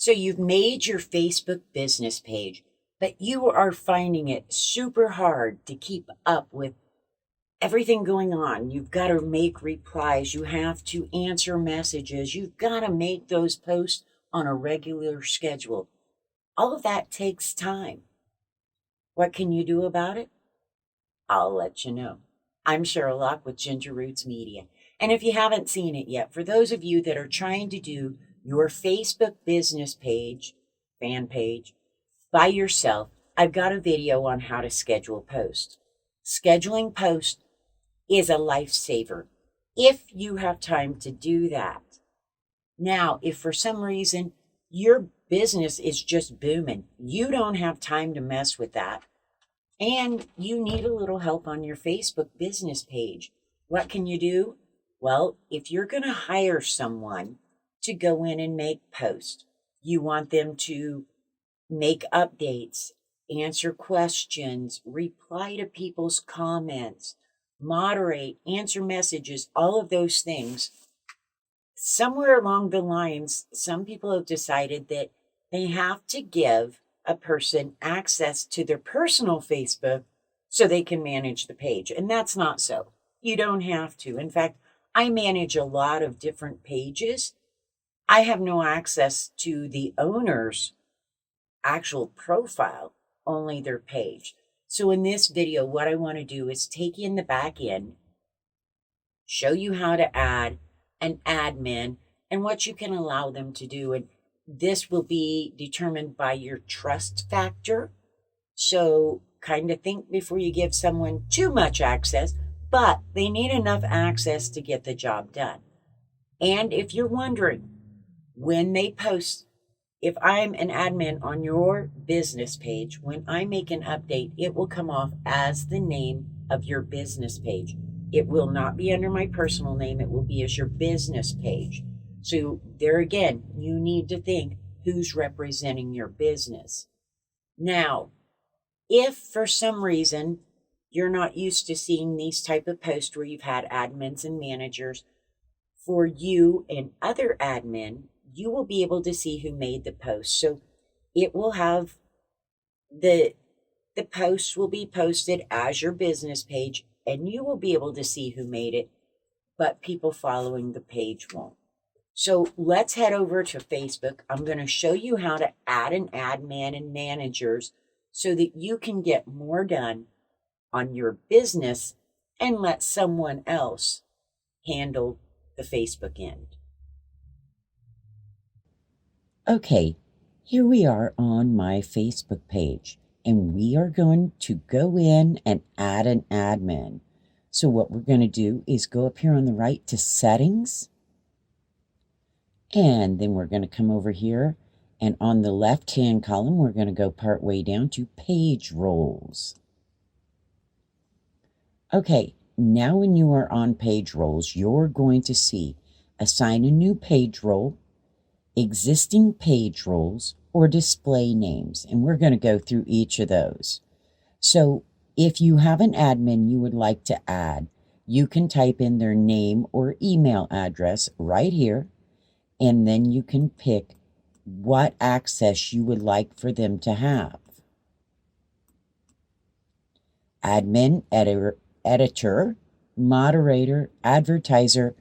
So you've made your Facebook business page, but you are finding it super hard to keep up with everything going on. You've got to make replies, you have to answer messages, you've got to make those posts on a regular schedule. All of that takes time. What can you do about it? I'll let you know. I'm Sheryl Loch with Ginger Roots Media. And if you haven't seen it yet, for those of you that are trying to do your Facebook business page, fan page, by yourself, I've got a video on how to schedule posts. Scheduling posts is a lifesaver if you have time to do that. Now, if for some reason your business is just booming, you don't have time to mess with that, and you need a little help on your Facebook business page, what can you do? Well, if you're going to hire someone to go in and make posts, you want them to make updates, answer questions, reply to people's comments, moderate, answer messages, all of those things. Somewhere along the lines, some people have decided that they have to give a person access to their personal Facebook so they can manage the page. And that's not so. You don't have to. In fact, I manage a lot of different pages. I have no access to the owner's actual profile, only their page. So in this video, what I want to do is take you in the back end, show you how to add an admin and what you can allow them to do. And this will be determined by your trust factor. So kind of think before you give someone too much access, but they need enough access to get the job done. And if you're wondering, when they post, if I'm an admin on your business page, when I make an update, it will come off as the name of your business page. It will not be under my personal name. It will be as your business page. So there again, you need to think who's representing your business. Now, if for some reason you're not used to seeing these type of posts where you've had admins and managers, for you and other admin, you will be able to see who made the post. So it will have the post will be posted as your business page, and you will be able to see who made it, but people following the page won't. So let's head over to Facebook. I'm going to show you how to add an admin and managers so that you can get more done on your business and let someone else handle the Facebook end. Okay, here we are on my Facebook page, and we are going to go in and add an admin. So what we're going to do is go up here on the right to settings, and then we're going to come over here, and on the left-hand column, we're going to go part way down to page roles. Okay, now when you are on page roles, you're going to see assign a new page role, existing page roles, or display names. And we're going to go through each of those. So if you have an admin you would like to add, you can type in their name or email address right here, and then you can pick what access you would like for them to have. Admin, editor, moderator, advertiser,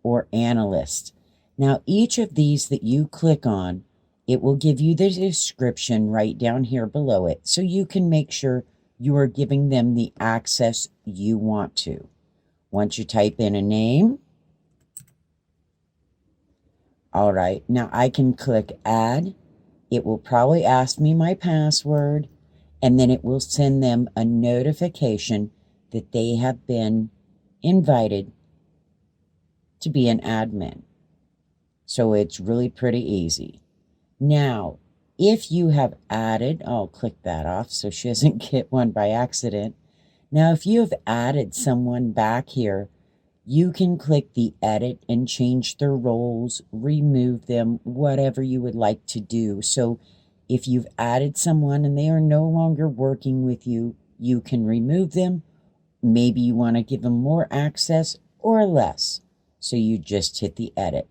or analyst. Now, each of these that you click on, it will give you the description right down here below it, so you can make sure you are giving them the access you want to. Once you type in a name, all right, now I can click add. It will probably ask me my password, and then it will send them a notification that they have been invited to be an admin. So it's really pretty easy. Now, if you have added, I'll click that off so she doesn't get one by accident. Now, if you have added someone back here, you can click the edit and change their roles, remove them, whatever you would like to do. So if you've added someone and they are no longer working with you, you can remove them. Maybe you want to give them more access or less. So you just hit the edit.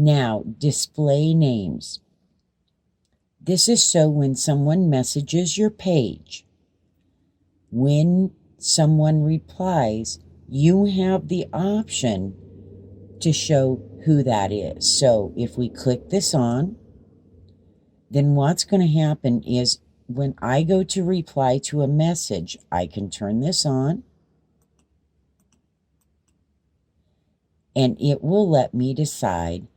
Now, display names. This is so when someone messages your page, when someone replies, you have the option to show who that is. So if we click this on, then what's going to happen is when I go to reply to a message, I can turn this on and it will let me decide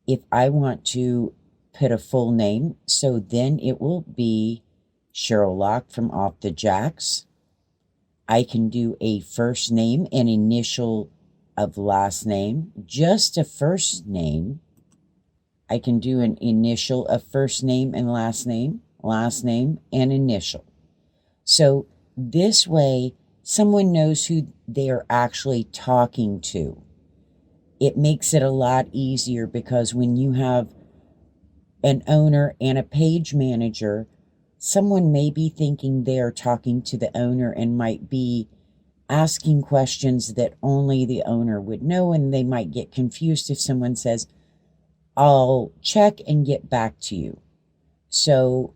if I want to put a full name. So then it will be Sheryl Loch from Off the Jacks. I can do a first name and initial of last name, just a first name. I can do an initial of first name and last name and initial. So this way, someone knows who they are actually talking to. It makes it a lot easier because when you have an owner and a page manager, someone may be thinking they are talking to the owner and might be asking questions that only the owner would know, and they might get confused if someone says, I'll check and get back to you. So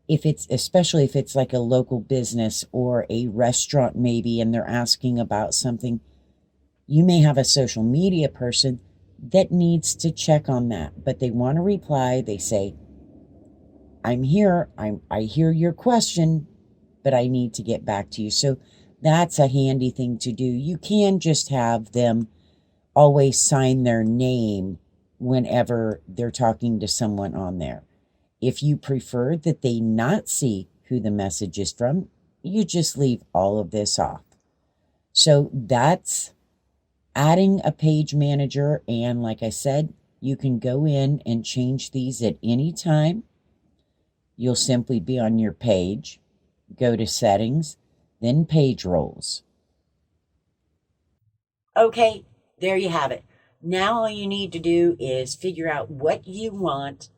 especially if it's like a local business or a restaurant maybe, and they're asking about something, you may have a social media person that needs to check on that, but they want to reply. They say, I'm here. I hear your question, but I need to get back to you. So that's a handy thing to do. You can just have them always sign their name whenever they're talking to someone on there. If you prefer that they not see who the message is from, you just leave all of this off. So that's adding a page manager. And like I said, you can go in and change these at any time. You'll simply be on your page, go to settings, then page roles. Okay, there you have it. Now all you need to do is figure out what you want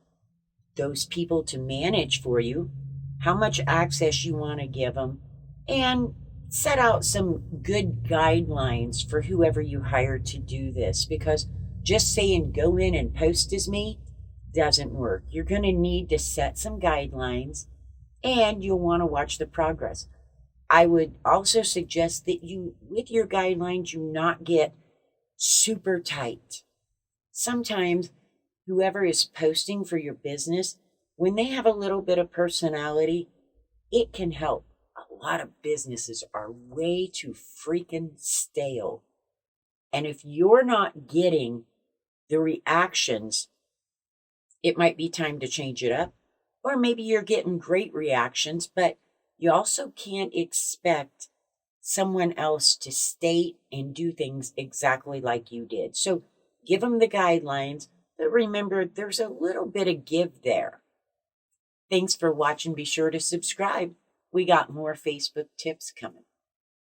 those people to manage for you, how much access you want to give them, and set out some good guidelines for whoever you hire to do this, because just saying go in and post as me doesn't work. You're going to need to set some guidelines and you'll want to watch the progress. I would also suggest that you, with your guidelines, you not get super tight. Sometimes whoever is posting for your business, when they have a little bit of personality, it can help. A lot of businesses are way too freaking stale. And if you're not getting the reactions, it might be time to change it up. Or maybe you're getting great reactions, but you also can't expect someone else to state and do things exactly like you did. So give them the guidelines, but remember there's a little bit of give there. Thanks for watching. Be sure to subscribe. We got more Facebook tips coming.